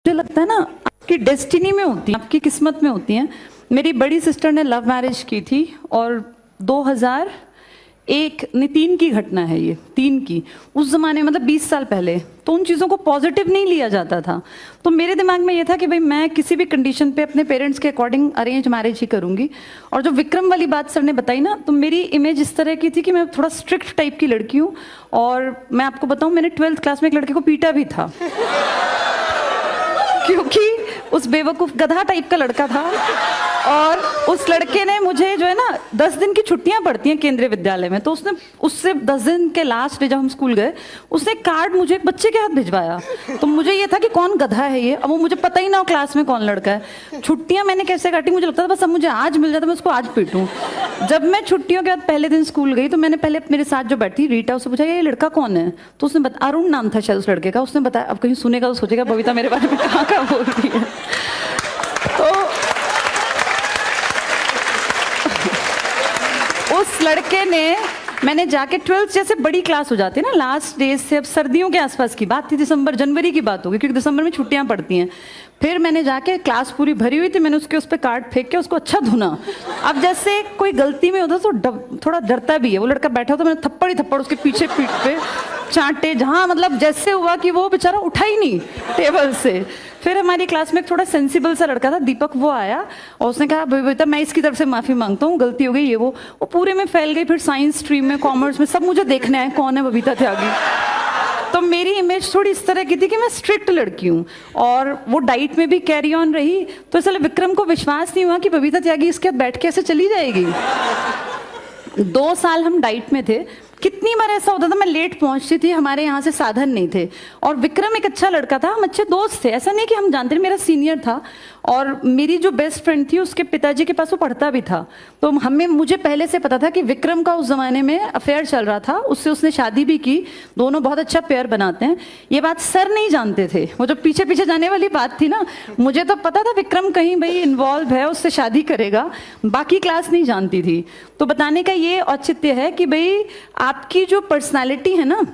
मुझे लगता है ना आपकी डेस्टिनी में होती है, आपकी किस्मत में होती है। मेरी बड़ी सिस्टर ने लव मैरिज की थी और 2001 नहीं 3 की घटना है ये, 3 की, उस जमाने मतलब 20 साल पहले, तो उन चीज़ों को पॉजिटिव नहीं लिया जाता था। तो मेरे दिमाग में ये था कि भाई मैं किसी भी कंडीशन पे अपने पेरेंट्स के अकॉर्डिंग अरेंज मैरिज ही करूंगी। और जो विक्रम वाली बात सर ने बताई ना, तो मेरी इमेज इस तरह की थी कि मैं थोड़ा स्ट्रिक्ट टाइप की लड़की हूँ। और मैं आपको बताऊँ, मैंने 12th क्लास में एक लड़के को पीटा भी था क्योंकि उस बेवकूफ गधा टाइप का लड़का था। और उस लड़के ने मुझे जो है ना 10 दिन की छुट्टियां पड़ती हैं केंद्रीय विद्यालय में, तो उसने उससे 10 दिन के लास्ट डे जब हम स्कूल गए, उसने कार्ड मुझे एक बच्चे के हाथ भिजवाया। तो मुझे ये था कि कौन गधा है ये, अब वो मुझे पता ही ना हो क्लास में कौन लड़का है। छुट्टियां मैंने कैसे काटी, मुझे लगता था बस अब मुझे आज मिल जाता मैं उसको आज पीटूं। जब मैं छुट्टियों के बाद पहले दिन स्कूल गई तो मैंने पहले मेरे साथ जो बैठी रीटा, उससे पूछा ये लड़का कौन है, तो उसने अरुण नाम था शायद उस लड़के का। उसने बताया, अब कहीं सुनेगा तो सोचेगा बबीता मेरे बारे में कहाँ कहाँ बोल रही है। तो उस लड़के ने, मैंने जाके 12th जैसे बड़ी क्लास हो जाती है ना लास्ट डेज से, अब सर्दियों के आसपास की बात थी, दिसंबर जनवरी की बात होगी क्योंकि दिसंबर में छुट्टियां पड़ती हैं। फिर मैंने जाके क्लास पूरी भरी हुई थी, मैंने उसके उस पर कार्ड फेंक के उसको अच्छा धुना। अब जैसे कोई गलती में होता तो थोड़ा डरता भी है, वो लड़का बैठा होता, मैंने थप्पड़ ही थप्पड़ उसके पीछे पीठ पे चांटे, जहाँ मतलब जैसे हुआ कि वो बेचारा उठा ही नहीं टेबल से। फिर हमारी क्लास में एक थोड़ा सेंसिबल सा लड़का था दीपक, वो आया और उसने कहा बेटा मैं इसकी तरफ से माफी मांगता हूँ, गलती हो गई ये वो पूरे में फैल गई। फिर साइंस स्ट्रीम में, कॉमर्स में, सब मुझे देखने आए कौन है बबीता त्यागी। तो मेरी इमेज थोड़ी इस तरह की थी कि मैं स्ट्रिक्ट लड़की हूँ, और वो डाइट में भी कैरी ऑन रही। तो इसलिए विक्रम को विश्वास नहीं हुआ कि बबीता त्यागी इसके साथ बैठ के ऐसे चली जाएगी। 2 साल हम डाइट में थे। कितनी बार ऐसा होता था मैं लेट पहुंचती थी, हमारे यहाँ से साधन नहीं थे, और विक्रम एक अच्छा लड़का था, हम अच्छे दोस्त थे, ऐसा नहीं कि हम जानते नहीं, मेरा सीनियर था। और मेरी जो बेस्ट फ्रेंड थी उसके पिताजी के पास वो पढ़ता भी था। तो मुझे पहले से पता था कि विक्रम का उस जमाने में अफेयर चल रहा था, उससे उसने शादी भी की, दोनों बहुत अच्छा पेयर बनाते हैं। ये बात सर नहीं जानते थे, वो जो पीछे पीछे जाने वाली बात थी ना, मुझे तो पता था विक्रम कहीं भाई इन्वॉल्व है, उससे शादी करेगा, बाकी क्लास नहीं जानती थी। तो बताने का ये औचित्य है कि भाई आपकी जो पर्सनालिटी है ना,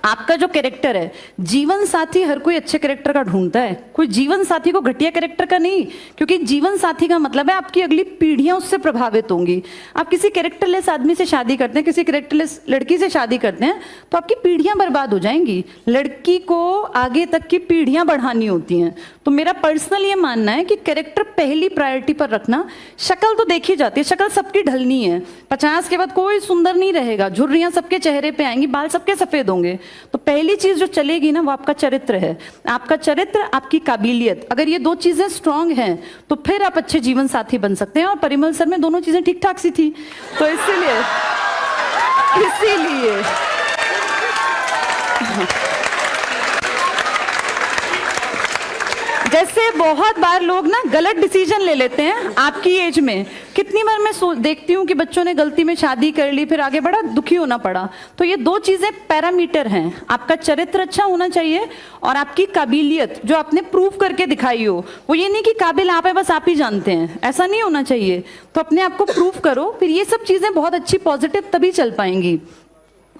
आपका जो कैरेक्टर है, जीवन साथी हर कोई अच्छे कैरेक्टर का ढूंढता है, कोई जीवन साथी को घटिया कैरेक्टर का नहीं, क्योंकि जीवन साथी का मतलब है आपकी अगली पीढ़ियां उससे प्रभावित होंगी। आप किसी कैरेक्टरलेस आदमी से शादी करते हैं, किसी कैरेक्टरलेस लड़की से शादी करते हैं, तो आपकी पीढ़ियां बर्बाद हो जाएंगी। लड़की को आगे तक की पीढ़ियां बढ़ानी होती हैं। तो मेरा पर्सनल ये मानना है कि कैरेक्टर पहली प्रायोरिटी पर रखना। शक्ल तो देखी जाती है, शक्ल सबकी ढलनी है, 50 के बाद कोई सुंदर नहीं रहेगा, झुर्रियां सबके चेहरे पे आएंगी, बाल सबके सफेद होंगे। तो पहली चीज जो चलेगी ना वो आपका चरित्र है, आपका चरित्र, आपकी काबिलियत। अगर ये 2 चीजें स्ट्रांग हैं तो फिर आप अच्छे जीवन साथी बन सकते हैं। और परिमल सर में दोनों चीजें ठीक ठाक सी थी, तो इसीलिए जैसे बहुत बार लोग ना गलत डिसीजन ले लेते हैं आपकी एज में। कितनी बार मैं देखती हूँ कि बच्चों ने गलती में शादी कर ली, फिर आगे बड़ा दुखी होना पड़ा। तो ये 2 चीजें पैरामीटर हैं, आपका चरित्र अच्छा होना चाहिए और आपकी काबिलियत जो आपने प्रूव करके दिखाई हो। वो ये नहीं कि काबिल आप है बस आप ही जानते हैं, ऐसा नहीं होना चाहिए। तो अपने आप को प्रूव करो, फिर ये सब चीजें बहुत अच्छी पॉजिटिव तभी चल पाएंगी।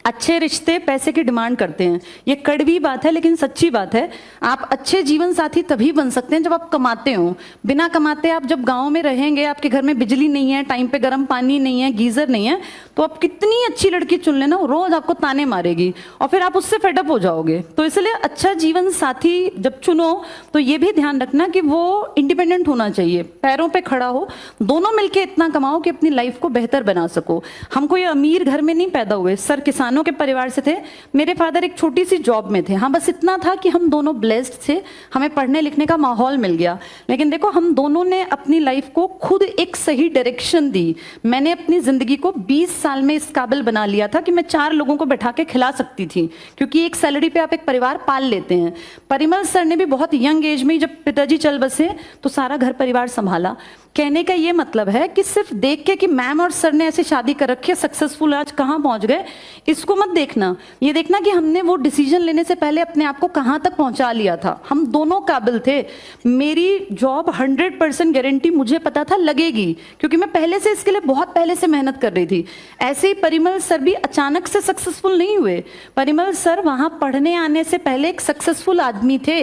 अच्छे रिश्ते पैसे की डिमांड करते हैं, ये कड़वी बात है लेकिन सच्ची बात है। आप अच्छे जीवन साथी तभी बन सकते हैं जब आप कमाते हो। बिना कमाते आप जब गांव में रहेंगे, आपके घर में बिजली नहीं है, टाइम पे गर्म पानी नहीं है, गीजर नहीं है, तो आप कितनी अच्छी लड़की चुन लेना, रोज आपको ताने मारेगी और फिर आप उससे फेडअप हो जाओगे। तो इसलिए अच्छा जीवन साथी जब चुनो तो ये भी ध्यान रखना कि वो इंडिपेंडेंट होना चाहिए, पैरों पे खड़ा हो, दोनों मिलके इतना कमाओ कि अपनी लाइफ को बेहतर बना सको। हम कोई अमीर घर में नहीं पैदा हुए, सर किसानों के परिवार से थे, मेरे फादर एक छोटी सी जॉब में थे। हाँ, बस इतना था कि हम दोनों ब्लेस्ड थे, हमें पढ़ने लिखने का माहौल मिल गया। लेकिन देखो हम दोनों ने अपनी लाइफ को खुद एक सही डायरेक्शन दी। मैंने अपनी जिंदगी को 20 साल में इस काबिल बना लिया था कि मैं 4 लोगों को बैठा के खिला सकती थी, क्योंकि एक सैलरी पे आप एक परिवार पाल लेते हैं। परिमल सर ने भी बहुत यंग एज में जब पिताजी चल बसे तो सारा घर परिवार संभाला। कहने का ये मतलब है कि सिर्फ देख के कि मैम और सर ने ऐसे शादी कर रखी है, सक्सेसफुल आज कहाँ पहुंच गए, इसको मत देखना। ये देखना कि हमने वो डिसीजन लेने से पहले अपने आप को कहाँ तक पहुंचा लिया था। हम दोनों काबिल थे। मेरी जॉब 100% गारंटी मुझे पता था लगेगी, क्योंकि मैं पहले से इसके लिए बहुत पहले से मेहनत कर रही थी। ऐसे ही परिमल सर भी अचानक से सक्सेसफुल नहीं हुए। परिमल सर वहां पढ़ने आने से पहले एक सक्सेसफुल आदमी थे।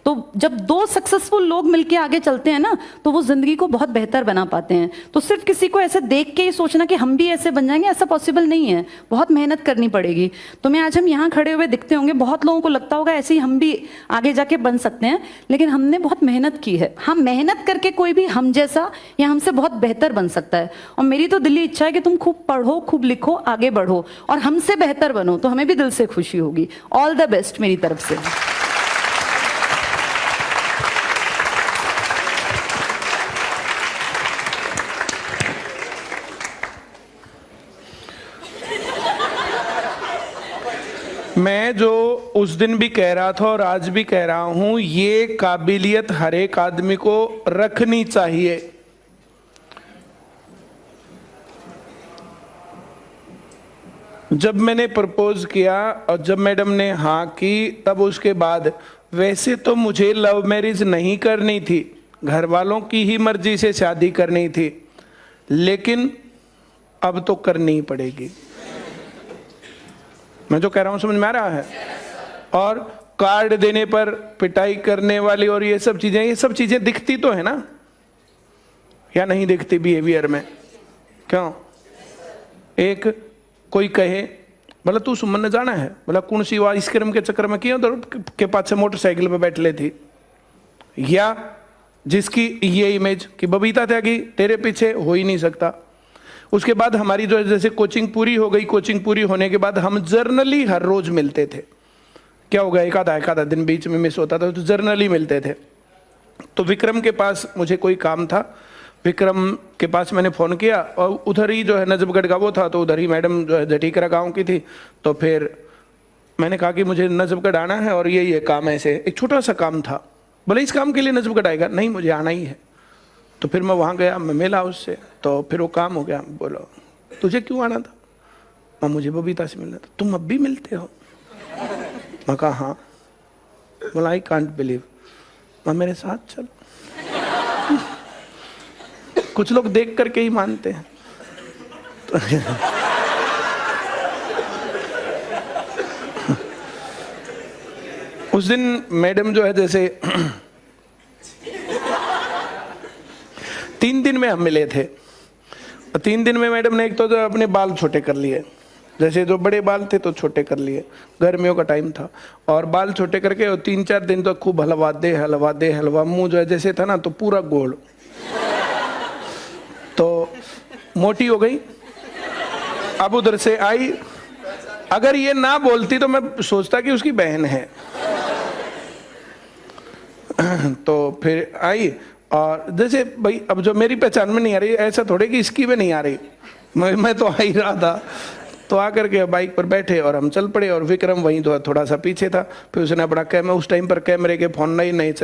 तो जब दो सक्सेसफुल लोग मिलकर आगे चलते हैं ना, तो वो जिंदगी को बहुत बेहतर बना पाते हैं। तो सिर्फ किसी को ऐसे देख के ही सोचना कि हम भी ऐसे बन जाएंगे, ऐसा पॉसिबल नहीं है। बहुत मेहनत करनी पड़ेगी। तो मैं आज हम यहाँ खड़े हुए दिखते होंगे, बहुत लोगों को लगता होगा ऐसे ही हम भी आगे जाके बन सकते हैं, लेकिन हमने बहुत मेहनत की है। हम मेहनत करके कोई भी हम जैसा या हमसे बहुत बेहतर बन सकता है। और मेरी तो दिली इच्छा है कि तुम खूब पढ़ो, खूब लिखो, आगे बढ़ो और हमसे बेहतर बनो, तो हमें भी दिल से खुशी होगी। ऑल द बेस्ट मेरी तरफ से। मैं जो उस दिन भी कह रहा था और आज भी कह रहा हूं, ये काबिलियत हर एक आदमी को रखनी चाहिए। जब मैंने प्रपोज किया और जब मैडम ने हाँ की, तब उसके बाद वैसे तो मुझे लव मैरिज नहीं करनी थी, घर वालों की ही मर्जी से शादी करनी थी, लेकिन अब तो करनी ही पड़ेगी। मैं जो कह रहा हूं समझ में आ रहा है? और कार्ड देने पर पिटाई करने वाली और ये सब चीजें दिखती तो है ना, या नहीं दिखती बिहेवियर में? क्यों? एक कोई कहे बोला तू सुमन ने जाना है, बोला कौन सी वो आइसक्रीम के चक्कर में किया तो के पास से मोटरसाइकिल पे बैठ ले थी, या जिसकी ये इमेज कि बबीता त्यागी तेरे पीछे हो ही नहीं सकता। उसके बाद हमारी जो जैसे कोचिंग पूरी हो गई, कोचिंग पूरी होने के बाद हम जर्नली हर रोज मिलते थे। क्या हो गया, एक आधा दिन बीच में मिस होता था, तो जर्नली मिलते थे। तो विक्रम के पास मुझे कोई काम था, विक्रम के पास मैंने फ़ोन किया और उधर ही जो है नजफगढ़ का वो था, तो उधर ही मैडम जो है जटीकरा गाँव की थी। तो फिर मैंने कहा कि मुझे नजफगढ़ आना है और ये काम ऐसे, एक छोटा सा काम था। बोले इस काम के लिए नजफगढ़ आएगा? नहीं, मुझे आना ही है। तो फिर मैं वहाँ गया, मैं मिला उससे, तो फिर वो काम हो गया। बोलो तुझे क्यों आना था? मैं मुझे बबीता से मिलना था। तुम अब भी मिलते हो? मैं कहा हाँ। बोला आई कांट बिलीव। मैं मेरे साथ चल। कुछ लोग देख करके ही मानते हैं। उस दिन मैडम जो है जैसे 3 दिन में हम मिले थे। 3 दिन में मैडम ने एक तो जो अपने बाल छोटे कर लिए, जैसे जो बड़े बाल थे तो छोटे कर लिए, गर्मियों का टाइम था, और बाल छोटे करके और 3-4 दिन तो खूब हलवा दे मुंह जो है जैसे था ना तो पूरा गोल, तो मोटी हो गई। अब उधर से आई, अगर ये ना बोलती तो मैं सोचता कि उसकी बहन है। तो फिर आई और जैसे भाई अब जो मेरी पहचान में नहीं आ रही, ऐसा थोड़े कि इसकी में नहीं आ रही, मैं तो आ ही रहा था। तो आकर के बाइक पर बैठे और हम चल पड़े, और विक्रम वहीं थोड़ा सा पीछे था। फिर उसने अपना उस टाइम पर कैमरे के फोन नहीं चले।